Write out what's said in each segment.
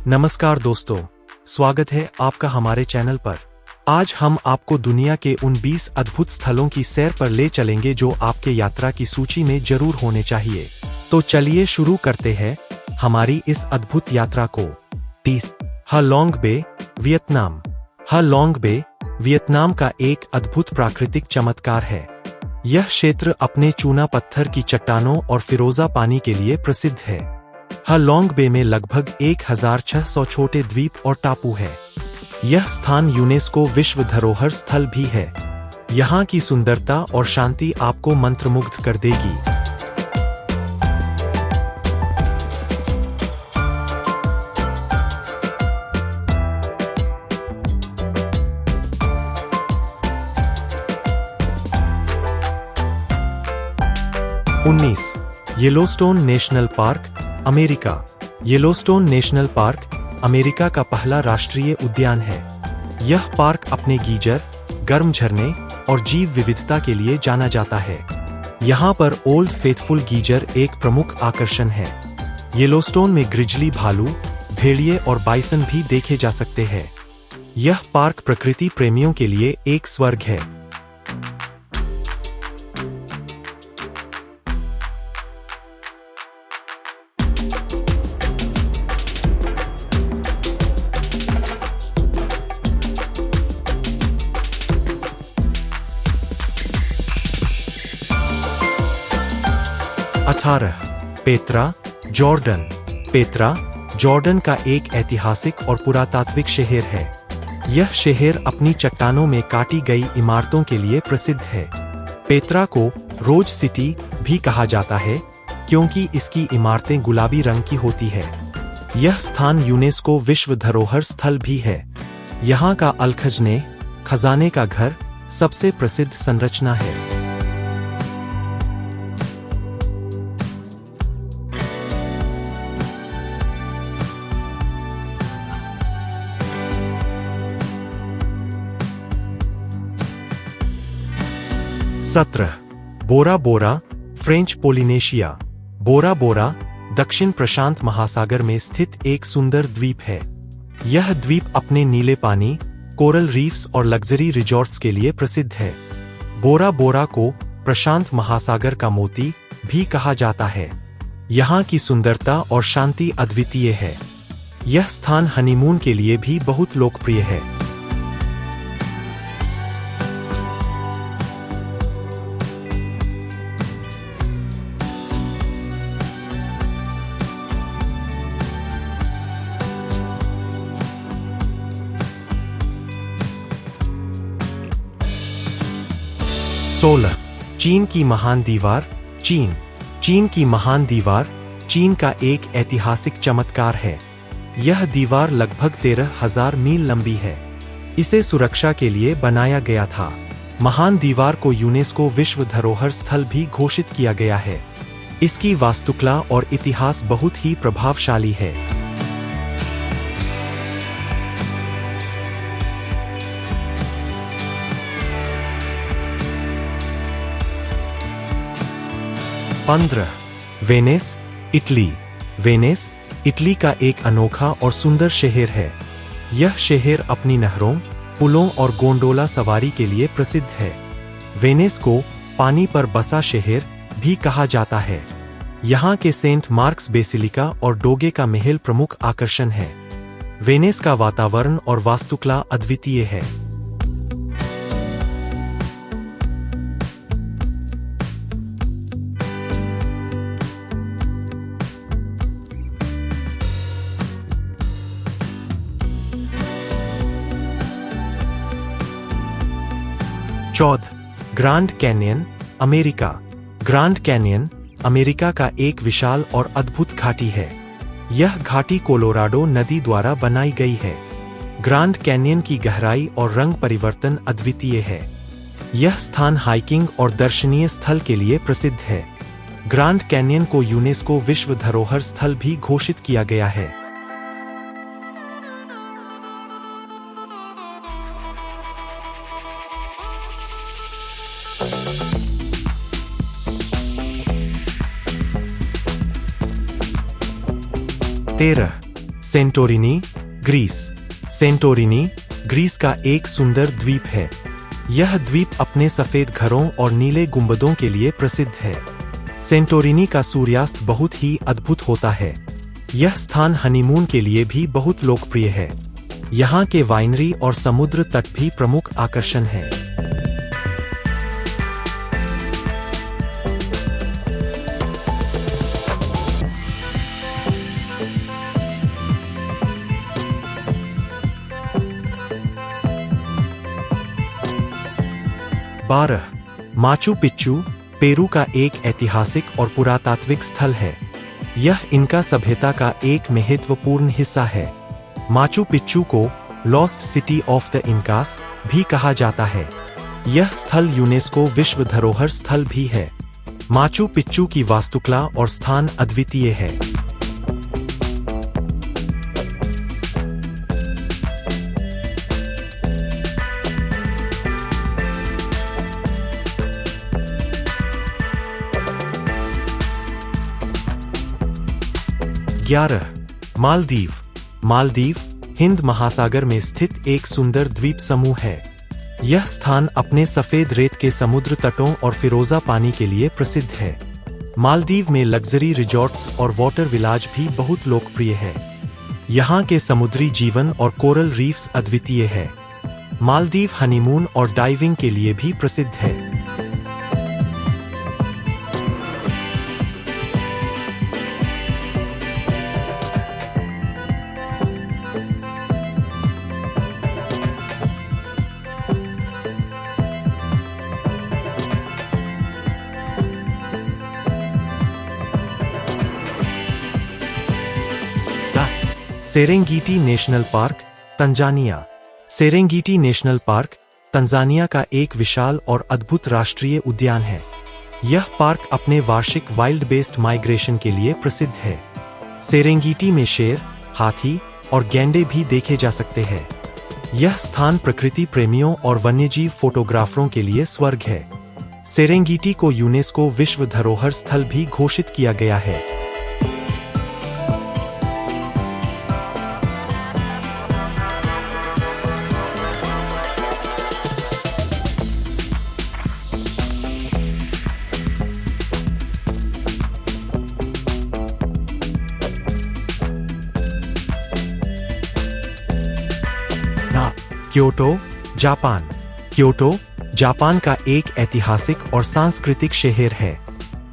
नमस्कार दोस्तों, स्वागत है आपका हमारे चैनल पर। आज हम आपको दुनिया के उन 20 अद्भुत स्थलों की सैर पर ले चलेंगे जो आपके यात्रा की सूची में जरूर होने चाहिए। तो चलिए शुरू करते हैं हमारी इस अद्भुत यात्रा को। 30 Halong Bay, Vietnam. Halong Bay Vietnam का एक अद्भुत प्राकृतिक चमत्कार है। यह क्षेत्र अपने चूना पत्थर की चट्टानों और फिरोजा पानी के लिए प्रसिद्ध है। हालोंग बे में लगभग 1600 छोटे द्वीप और टापू है। यह स्थान यूनेस्को विश्व धरोहर स्थल भी है। यहाँ की सुंदरता और शांति आपको मंत्रमुग्ध कर देगी। उन्नीस Yellowstone national park, America. Yellowstone national park America का पहला राष्ट्रीय उद्यान है। यह पार्क अपने गीजर, गर्म झरने और जीव विविधता के लिए जाना जाता है। यहाँ पर ओल्ड फेथफुल गीजर एक प्रमुख आकर्षण है। येलोस्टोन में ग्रिजली भालू, भेड़िए और बाइसन भी देखे जा सकते हैं। यह पार्क प्रकृति प्रेमियों के लिए एक स्वर्ग है। 18 पेत्रा, जॉर्डन। पेत्रा, जॉर्डन का एक ऐतिहासिक और पुरातात्विक शहर है। यह शहर अपनी चट्टानों में काटी गई इमारतों के लिए प्रसिद्ध है। पेत्रा को रोज सिटी भी कहा जाता है क्योंकि इसकी इमारतें गुलाबी रंग की होती है। यह स्थान यूनेस्को विश्व धरोहर स्थल भी है। यहाँ का अलखजने, खजाने का घर, सबसे प्रसिद्ध संरचना है। सत्रह बोरा बोरा, फ्रेंच पोलिनेशिया। बोरा बोरा दक्षिण प्रशांत महासागर में स्थित एक सुंदर द्वीप है। यह द्वीप अपने नीले पानी, कोरल रीफ्स और लग्जरी रिजॉर्ट्स के लिए प्रसिद्ध है। बोरा बोरा को प्रशांत महासागर का मोती भी कहा जाता है। यहाँ की सुंदरता और शांति अद्वितीय है। यह स्थान हनीमून के लिए भी बहुत लोकप्रिय है। 16 चीन की महान दीवार। चीन की महान दीवार चीन का एक ऐतिहासिक चमत्कार है। यह दीवार लगभग 13,000 मील लंबी है। इसे सुरक्षा के लिए बनाया गया था। महान दीवार को यूनेस्को विश्व धरोहर स्थल भी घोषित किया गया है। इसकी वास्तुकला और इतिहास बहुत ही प्रभावशाली है। 15 वेनिस, इटली। वेनिस इटली का एक अनोखा और सुंदर शहर है। यह शहर अपनी नहरों, पुलों और गोंडोला सवारी के लिए प्रसिद्ध है। वेनिस को पानी पर बसा शहर भी कहा जाता है। यहाँ के सेंट मार्क्स बेसिलिका और डोगे का महल प्रमुख आकर्षण है। वेनिस का वातावरण और वास्तुकला अद्वितीय है। 14 grand Canyon, America. Grand Canyon America का एक विशाल और अद्भुत घाटी है। यह घाटी कोलोराडो नदी द्वारा बनाई गई है। ग्रैंड कैन्यन की गहराई और रंग परिवर्तन अद्वितीय है। यह स्थान हाइकिंग और दर्शनीय स्थल के लिए प्रसिद्ध है। ग्रैंड कैन्यन को यूनेस्को विश्व धरोहर स्थल भी घोषित किया गया है। 13 सेंटोरिनी, ग्रीस। सेंटोरिनी, ग्रीस का एक सुंदर द्वीप है। यह द्वीप अपने सफेद घरों और नीले गुंबदों के लिए प्रसिद्ध है। सेंटोरिनी का सूर्यास्त बहुत ही अद्भुत होता है। यह स्थान हनीमून के लिए भी बहुत लोकप्रिय है। यहाँ के वाइनरी और समुद्र तट भी प्रमुख आकर्षण हैं। बारह, माचू पिच्चू, पेरू का एक ऐतिहासिक और पुरातात्विक स्थल है। यह इनका सभ्यता का एक महत्वपूर्ण हिस्सा है। माचू पिच्चू को लॉस्ट सिटी ऑफ द इनकास भी कहा जाता है। यह स्थल यूनेस्को विश्व धरोहर स्थल भी है। माचू पिच्चू की वास्तुकला और स्थान अद्वितीय है। 11, मालदीव। मालदीव हिंद महासागर में स्थित एक सुंदर द्वीप समूह है। यह स्थान अपने सफेद रेत के समुद्र तटों और फिरोजा पानी के लिए प्रसिद्ध है। मालदीव में लग्जरी रिजॉर्ट्स और वाटर विलाज भी बहुत लोकप्रिय है। यहाँ के समुद्री जीवन और कोरल रीफ्स अद्वितीय है। मालदीव हनीमून और डाइविंग के लिए भी प्रसिद्ध है। Serengeti national park, Tanzania. Serengeti national park Tanzania का एक विशाल और अद्भुत राष्ट्रीय उद्यान है। यह पार्क अपने वार्षिक वाइल्ड बेस्ड माइग्रेशन के लिए प्रसिद्ध है। सेरेंगीटी में शेर, हाथी और गैंडे भी देखे जा सकते हैं। यह स्थान प्रकृति प्रेमियों और वन्यजीव फोटोग्राफरों के लिए स्वर्ग है। सेरेंगीटी को यूनेस्को विश्व धरोहर स्थल भी घोषित किया गया है। Kyoto, Japan. क्योटो, जापान का एक ऐतिहासिक और सांस्कृतिक शहर है।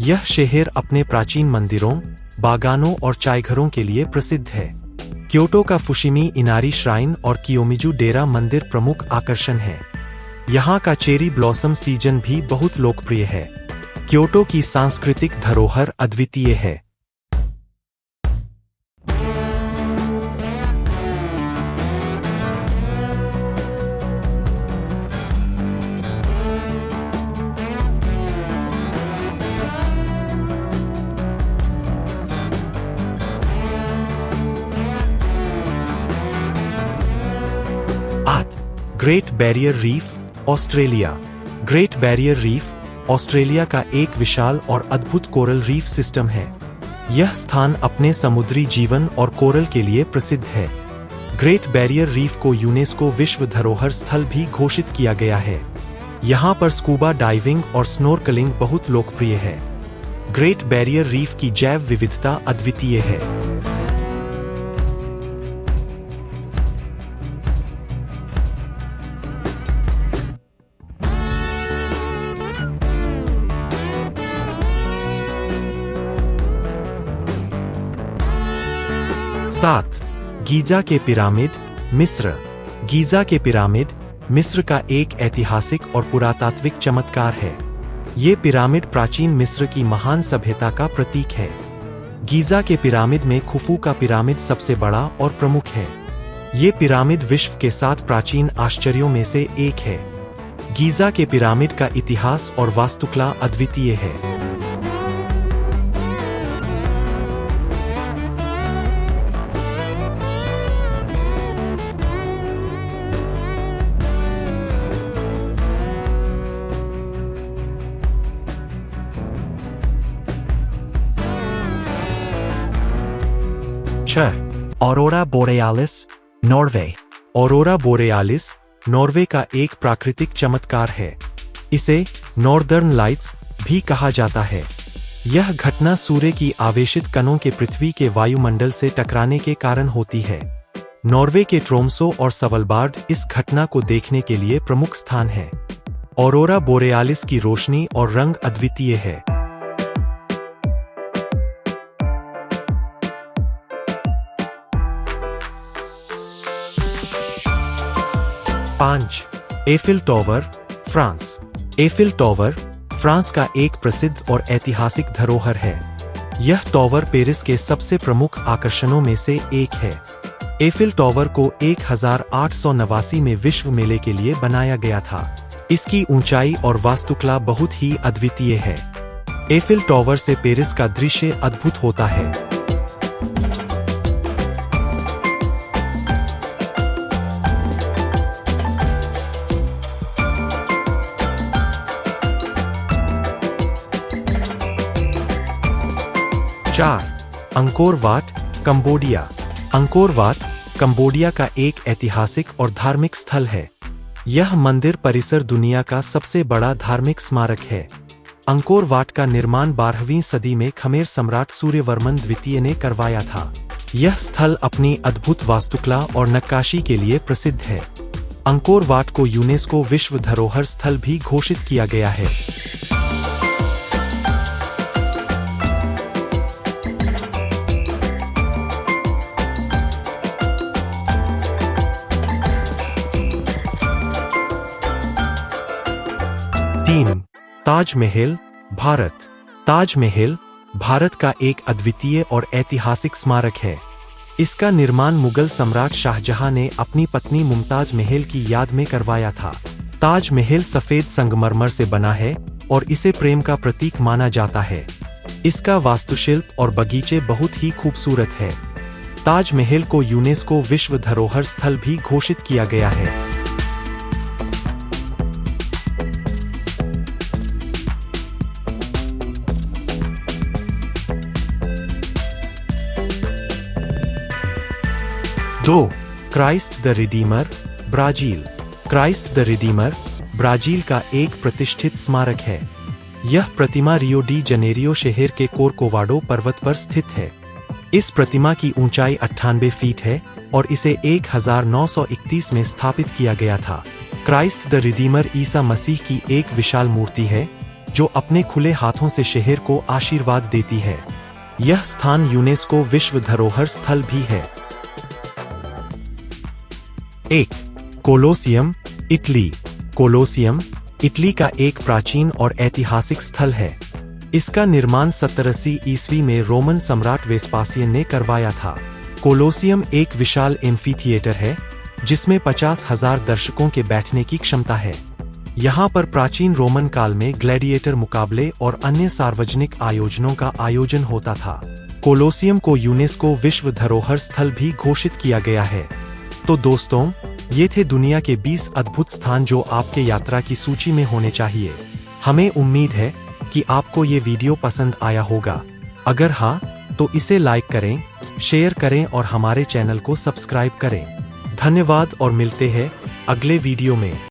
यह शहर अपने प्राचीन मंदिरों, बागानों और चायघरों के लिए प्रसिद्ध है। क्योटो का फुशिमी इनारी श्राइन और कियोमिजू डेरा मंदिर प्रमुख आकर्षण है। यहाँ का चेरी ब्लॉसम सीजन भी बहुत लोकप्रिय है। क्योटो की सांस्कृतिक धरोहर अद्वितीय है। Great barrier reef, Australia. Great barrier reef Australia का एक विशाल और अद्भुत कोरल रीफ सिस्टम है। यह स्थान अपने समुद्री जीवन और कोरल के लिए प्रसिद्ध है। ग्रेट बैरियर रीफ को यूनेस्को विश्व धरोहर स्थल भी घोषित किया गया है। यहाँ पर स्कूबा डाइविंग और स्नोर्कलिंग बहुत लोकप्रिय है। ग्रेट बैरियर रीफ की जैव विविधता अद्वितीय है। सात, गीजा के पिरामिड, मिस्र। गीजा के पिरामिड मिस्र का एक ऐतिहासिक और पुरातात्विक चमत्कार है। ये पिरामिड प्राचीन मिस्र की महान सभ्यता का प्रतीक है। गीजा के पिरामिड में खुफू का पिरामिड सबसे बड़ा और प्रमुख है। ये पिरामिड विश्व के 7 प्राचीन आश्चर्यों में से एक है। गीजा के पिरामिड का इतिहास और वास्तुकला अद्वितीय है। Aurora borealis, Norway. Aurora borealis Norway का एक प्राकृतिक चमत्कार है। इसे नॉर्दर्न लाइट्स भी कहा जाता है। यह घटना सूर्य की आवेशित कणों के पृथ्वी के वायुमंडल से टकराने के कारण होती है। नॉर्वे के ट्रोम्सो और सवलबार्ड इस घटना को देखने के लिए प्रमुख स्थान है। ऑरोरा बोरेयालिस की रोशनी और रंग अद्वितीय है। 5. Eiffel tower, France. Eiffel tower France का एक प्रसिद्ध और ऐतिहासिक धरोहर है। यह टॉवर पेरिस के सबसे प्रमुख आकर्षणों में से एक है। एफिल टॉवर को 1889 में विश्व मेले के लिए बनाया गया था। इसकी ऊंचाई और वास्तुकला बहुत ही अद्वितीय है। एफिल टॉवर से पेरिस का दृश्य अद्भुत होता है। Angkor Wat, Cambodia. Angkor Wat Cambodia का एक ऐतिहासिक और धार्मिक स्थल है। यह मंदिर परिसर दुनिया का सबसे बड़ा धार्मिक स्मारक है। अंकोर वाट का निर्माण 12वीं सदी में खमेर सम्राट सूर्यवर्मन द्वितीय ने करवाया था। यह स्थल अपनी अद्भुत वास्तुकला और नक्काशी के लिए प्रसिद्ध है। अंकोर वाट को यूनेस्को विश्व धरोहर स्थल भी घोषित किया गया है। 3. ताजमहल, भारत। ताजमहल भारत का एक अद्वितीय और ऐतिहासिक स्मारक है। इसका निर्माण मुगल सम्राट शाहजहां ने अपनी पत्नी मुमताज महल की याद में करवाया था। ताजमहल सफेद संगमरमर से बना है और इसे प्रेम का प्रतीक माना जाता है। इसका वास्तुशिल्प और बगीचे बहुत ही खूबसूरत है। ताजमहल को यूनेस्को विश्व धरोहर स्थल भी घोषित किया गया है। 2. Christ the Redeemer, Brazil. Christ the Redeemer Brazil का एक प्रतिष्ठित स्मारक है। यह प्रतिमा रियो डी जनेरियो शहर के कोरकोवाडो पर्वत पर स्थित है। इस प्रतिमा की ऊंचाई 98 फीट है और इसे 1931 में स्थापित किया गया था। Christ the Redeemer Isa Masih की एक विशाल मूर्ति है जो अपने खुले हाथों से शहर को आशीर्वाद देती है। यह स्थान यूनेस्को विश्व धरोहर स्थल भी है। 1. Colosseum, Italy. कोलोसियम इटली का एक प्राचीन और ऐतिहासिक स्थल है। इसका निर्माण 1780 ईस्वी में रोमन सम्राट वेस्पासियन ने करवाया था। कोलोसियम एक विशाल एम्फीथिएटर है जिसमें 50,000 दर्शकों के बैठने की क्षमता है। यहाँ पर प्राचीन रोमन काल में ग्लैडिएटर मुकाबले और अन्य सार्वजनिक आयोजनों का आयोजन होता था। कोलोसियम को यूनेस्को विश्व धरोहर स्थल भी घोषित किया गया है। तो दोस्तों, ये थे दुनिया के 20 अद्भुत स्थान जो आपके यात्रा की सूची में होने चाहिए। हमें उम्मीद है कि आपको ये वीडियो पसंद आया होगा। अगर हाँ, तो इसे लाइक करें, शेयर करें और हमारे चैनल को सब्सक्राइब करें। धन्यवाद और मिलते हैं अगले वीडियो में।